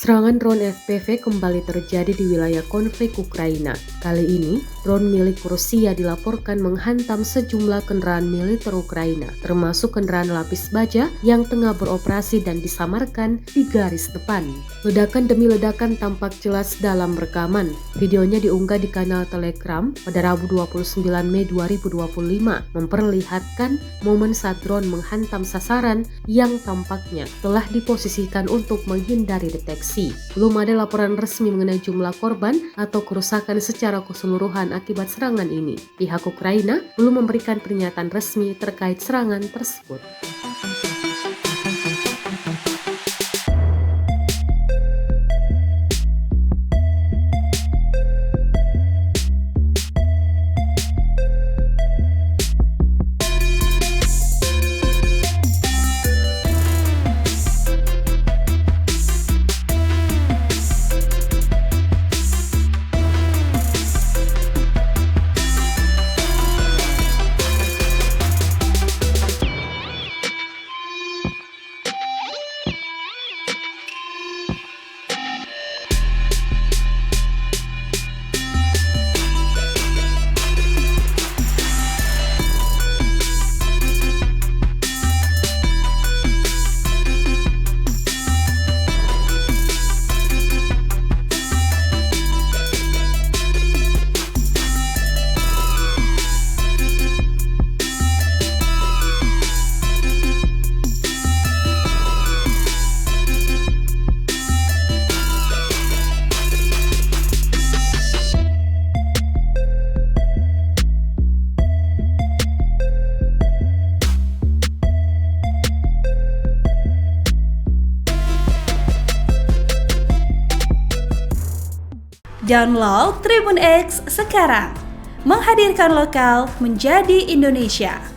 Serangan drone FPV kembali terjadi di wilayah konflik Ukraina. Kali ini, drone milik Rusia dilaporkan menghantam sejumlah kendaraan militer Ukraina, termasuk kendaraan lapis baja yang tengah beroperasi dan disamarkan di garis depan. Ledakan demi ledakan tampak jelas dalam rekaman. Videonya diunggah di kanal Telegram pada Rabu 29 Mei 2025, memperlihatkan momen saat drone menghantam sasaran yang tampaknya telah diposisikan untuk menghindari deteksi. Belum ada laporan resmi mengenai jumlah korban atau kerusakan secara keseluruhan akibat serangan ini. Pihak Ukraina belum memberikan pernyataan resmi terkait serangan tersebut. Download Tribun X sekarang, menghadirkan lokal menjadi Indonesia.